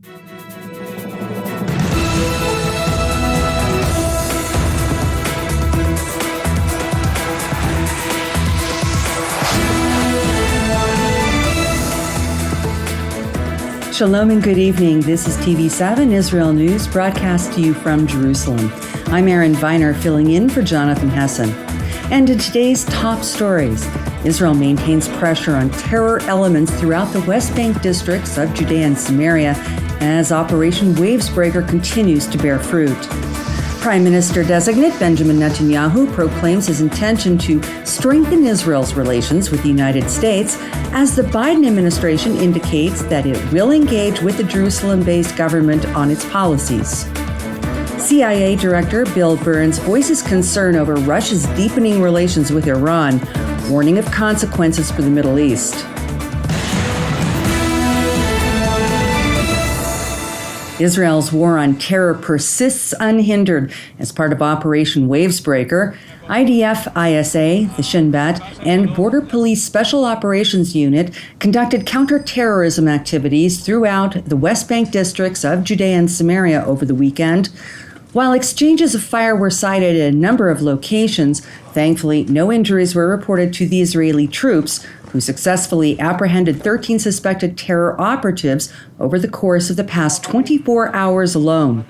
Shalom and good evening. This is TV7 Israel News, broadcast to you from Jerusalem. I'm Aaron Viner, filling in for Jonathan Hessen. And in today's top stories, Israel maintains pressure on terror elements throughout the West Bank districts of Judea and Samaria as Operation Wavesbreaker continues to bear fruit. Prime Minister-designate Benjamin Netanyahu proclaims his intention to strengthen Israel's relations with the United States as the Biden administration indicates that it will engage with the Jerusalem-based government on its policies. CIA Director Bill Burns voices concern over Russia's deepening relations with Iran, warning of consequences for the Middle East. Israel's war on terror persists unhindered as part of Operation Wavesbreaker. IDF, ISA, the Shin Bet, and Border Police Special Operations Unit conducted counterterrorism activities throughout the West Bank districts of Judea and Samaria over the weekend. While exchanges of fire were cited at a number of locations, thankfully no injuries were reported to the Israeli troops, who successfully apprehended 13 suspected terror operatives over the course of the past 24 hours alone.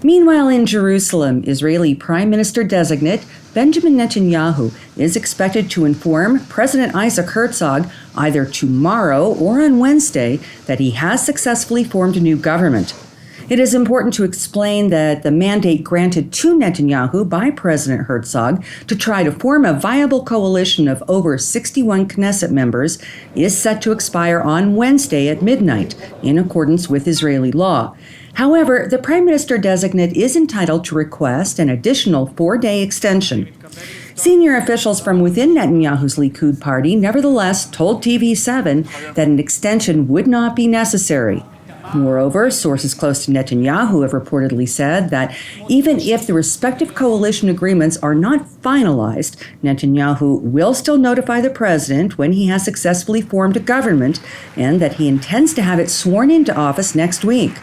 Meanwhile, in Jerusalem, Israeli Prime Minister-designate Benjamin Netanyahu is expected to inform President Isaac Herzog either tomorrow or on Wednesday that he has successfully formed a new government. It is important to explain that the mandate granted to Netanyahu by President Herzog to try to form a viable coalition of over 61 Knesset members is set to expire on Wednesday at midnight, in accordance with Israeli law. However, the Prime Minister-designate is entitled to request an additional 4-day extension. Senior officials from within Netanyahu's Likud party nevertheless told TV7 that an extension would not be necessary. Moreover, sources close to Netanyahu have reportedly said that even if the respective coalition agreements are not finalized, Netanyahu will still notify the president when he has successfully formed a government and that he intends to have it sworn into office next week.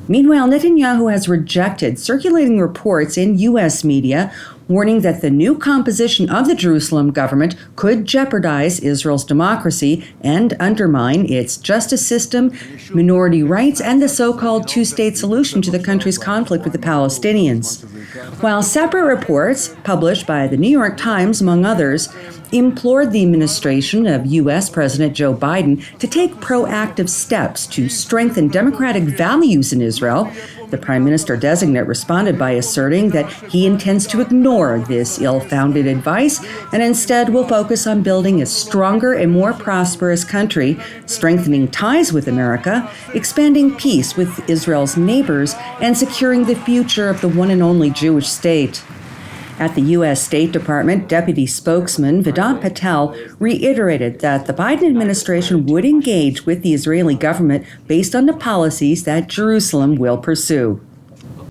Meanwhile, Netanyahu has rejected circulating reports in U.S. media warning that the new composition of the Jerusalem government could jeopardize Israel's democracy and undermine its justice system, minority rights, and the so-called two-state solution to the country's conflict with the Palestinians. While separate reports, published by the New York Times, among others, implored the administration of U.S. President Joe Biden to take proactive steps to strengthen democratic values in Israel, the Prime Minister-designate responded by asserting that he intends to ignore this ill-founded advice and instead will focus on building a stronger and more prosperous country, strengthening ties with America, expanding peace with Israel's neighbors, and securing the future of the one and only Jewish state. At the U.S. State Department, Deputy Spokesman Vedant Patel reiterated that the Biden administration would engage with the Israeli government based on the policies that Jerusalem will pursue.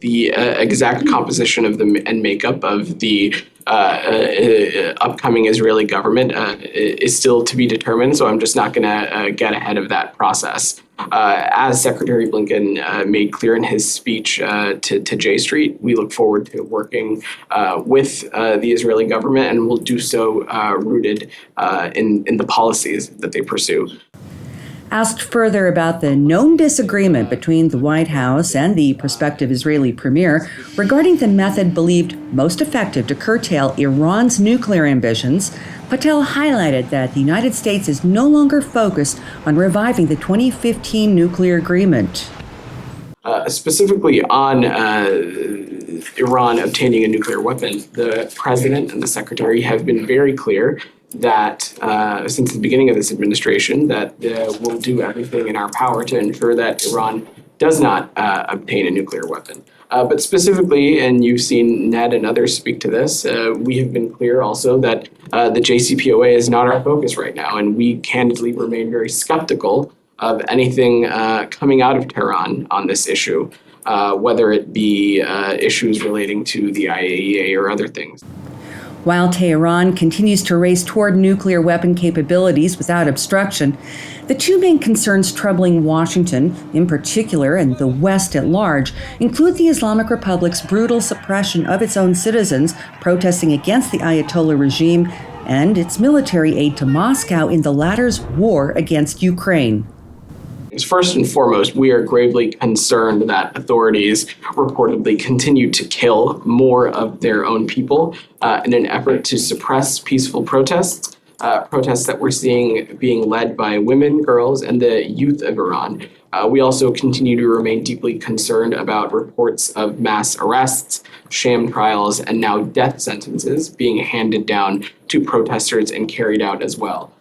The exact composition of and makeup of the upcoming Israeli government is still to be determined, so I'm just not going to get ahead of that process. As Secretary Blinken made clear in his speech to J Street, we look forward to working with the Israeli government, and will do so rooted in the policies that they pursue. Asked further about the known disagreement between the White House and the prospective Israeli premier regarding the method believed most effective to curtail Iran's nuclear ambitions, Patel highlighted that the United States is no longer focused on reviving the 2015 nuclear agreement. Specifically on Iran obtaining a nuclear weapon, the president and the secretary have been very clear that since the beginning of this administration, that we'll do everything in our power to ensure that Iran does not obtain a nuclear weapon. But specifically, and you've seen Ned and others speak to this, we have been clear also that the JCPOA is not our focus right now, and we candidly remain very skeptical of anything coming out of Tehran on this issue, whether it be issues relating to the IAEA or other things. While Tehran continues to race toward nuclear weapon capabilities without obstruction, the two main concerns troubling Washington, in particular, and the West at large, include the Islamic Republic's brutal suppression of its own citizens protesting against the Ayatollah regime and its military aid to Moscow in the latter's war against Ukraine. First and foremost, we are gravely concerned that authorities reportedly continue to kill more of their own people in an effort to suppress peaceful protests, protests that we're seeing being led by women, girls, and the youth of Iran. We also continue to remain deeply concerned about reports of mass arrests, sham trials, and now death sentences being handed down to protesters and carried out as well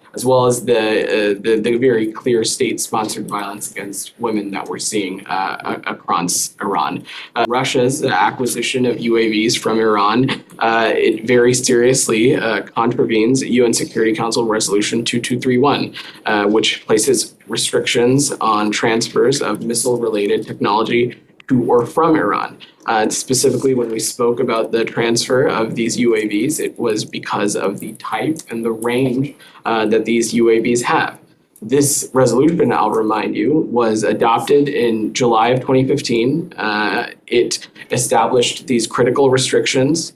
as the very clear state-sponsored violence against women that we're seeing across Iran. Russia's acquisition of UAVs from Iran, it very seriously contravenes UN Security Council Resolution 2231, which places restrictions on transfers of missile-related technology to or from Iran. Specifically, when we spoke about the transfer of these UAVs, it was because of the type and the range that these UAVs have. This resolution, I'll remind you, was adopted in July of 2015. It established these critical restrictions.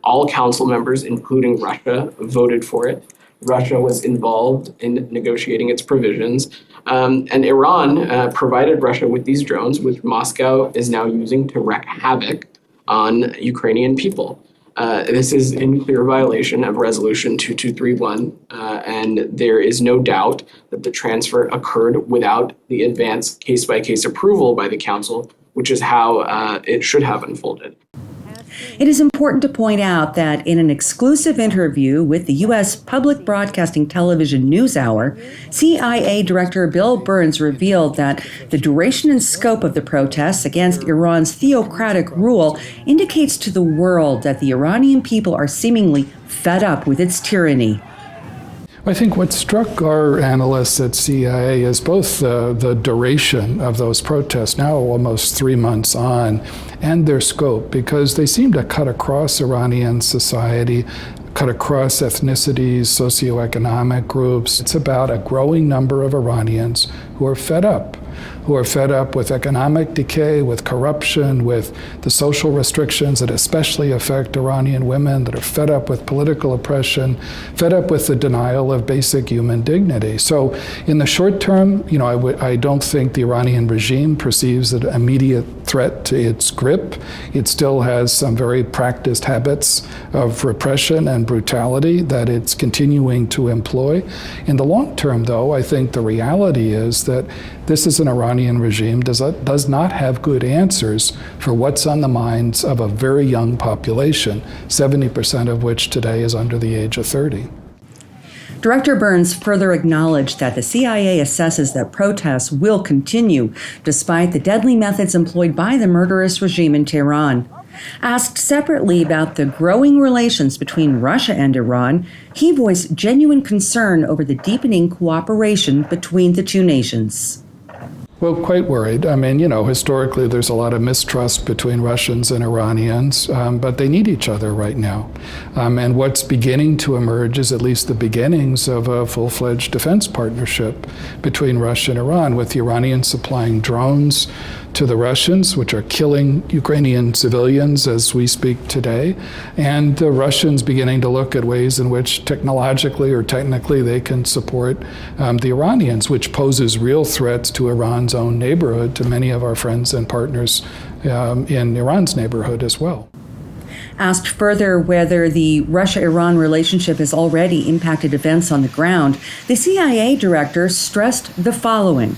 All council members, including Russia, voted for it. Russia was involved in negotiating its provisions. And Iran provided Russia with these drones, which Moscow is now using to wreak havoc on Ukrainian people. This is in clear violation of Resolution 2231, and there is no doubt that the transfer occurred without the advance case-by-case approval by the Council, which is how it should have unfolded. It is important to point out that in an exclusive interview with the U.S. Public Broadcasting Television NewsHour, CIA Director Bill Burns revealed that the duration and scope of the protests against Iran's theocratic rule indicates to the world that the Iranian people are seemingly fed up with its tyranny. I think what struck our analysts at CIA is both the duration of those protests, now almost 3 months on, and their scope, because they seem to cut across Iranian society, cut across ethnicities, socioeconomic groups. It's about a growing number of Iranians who are fed up with economic decay, with corruption, with the social restrictions that especially affect Iranian women, that are fed up with political oppression, fed up with the denial of basic human dignity. So in the short term, I don't think the Iranian regime perceives an immediate threat to its grip. It still has some very practiced habits of repression and brutality that it's continuing to employ. In the long term, though, I think the reality is that this is an Iranian regime does not have good answers for what's on the minds of a very young population, 70% of which today is under the age of 30. Director Burns further acknowledged that the CIA assesses that protests will continue despite the deadly methods employed by the murderous regime in Tehran. Asked separately about the growing relations between Russia and Iran, he voiced genuine concern over the deepening cooperation between the two nations. Well, quite worried. Historically, there's a lot of mistrust between Russians and Iranians, but they need each other right now. And what's beginning to emerge is at least the beginnings of a full-fledged defense partnership between Russia and Iran, with the Iranians supplying drones to the Russians, which are killing Ukrainian civilians as we speak today, and the Russians beginning to look at ways in which technologically or technically they can support the Iranians, which poses real threats to Iran's own neighborhood, to many of our friends and partners in Iran's neighborhood as well. Asked further whether the Russia-Iran relationship has already impacted events on the ground, the CIA director stressed the following.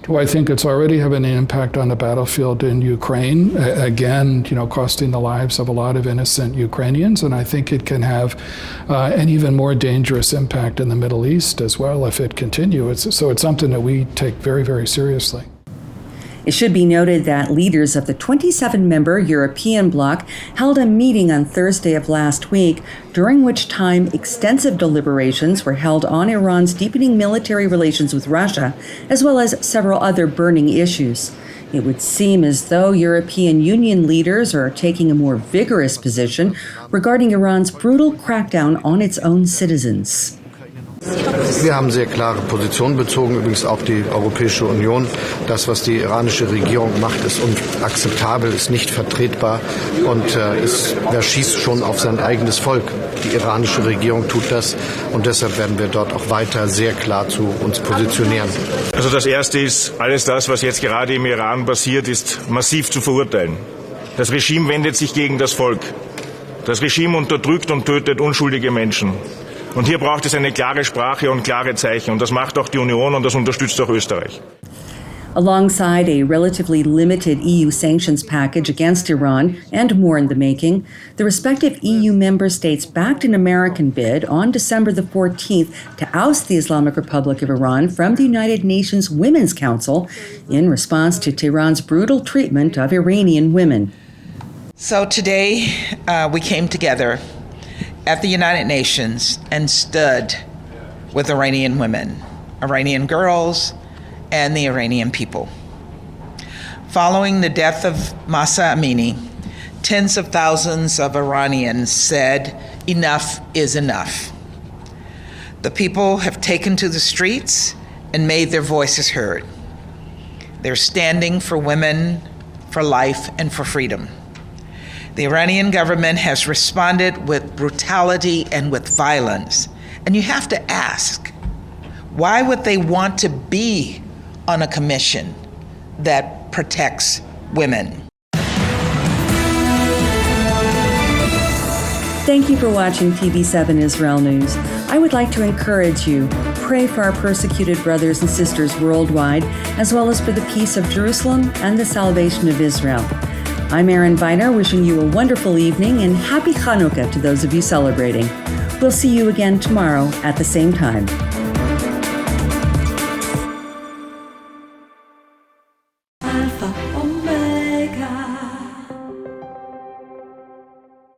Well, I think it's already having an impact on the battlefield in Ukraine, again, costing the lives of a lot of innocent Ukrainians, and I think it can have an even more dangerous impact in the Middle East as well if it continues. So it's something that we take very, very seriously. It should be noted that leaders of the 27-member European bloc held a meeting on Thursday of last week, during which time extensive deliberations were held on Iran's deepening military relations with Russia, as well as several other burning issues. It would seem as though European Union leaders are taking a more vigorous position regarding Iran's brutal crackdown on its own citizens. Wir haben sehr klare Positionen bezogen, übrigens auch die Europäische Union. Das, was die iranische Regierung macht, ist unakzeptabel, ist nicht vertretbar und wer schießt schon auf sein eigenes Volk. Die iranische Regierung tut das und deshalb werden wir dort auch weiter sehr klar zu uns positionieren. Also das Erste ist, alles das, was jetzt gerade im Iran passiert, ist massiv zu verurteilen. Das Regime wendet sich gegen das Volk. Das Regime unterdrückt und tötet unschuldige Menschen. Und hier braucht es eine klare Sprache und klare Zeichen. Und das macht auch die Union und das unterstützt auch Österreich. Alongside a relatively limited EU sanctions package against Iran and more in the making, the respective EU member states backed an American bid on December the 14th to oust the Islamic Republic of Iran from the United Nations Women's Council in response to Tehran's brutal treatment of Iranian women. So today we came together at the United Nations and stood with Iranian women, Iranian girls, and the Iranian people. Following the death of Mahsa Amini, tens of thousands of Iranians said, enough is enough. The people have taken to the streets and made their voices heard. They're standing for women, for life, and for freedom. The Iranian government has responded with brutality and with violence. And you have to ask, why would they want to be on a commission that protects women? Thank you for watching TV7 Israel News. I would like to encourage you, pray for our persecuted brothers and sisters worldwide, as well as for the peace of Jerusalem and the salvation of Israel. I'm Erin Viner, wishing you a wonderful evening and happy Hanukkah to those of you celebrating. We'll see you again tomorrow at the same time.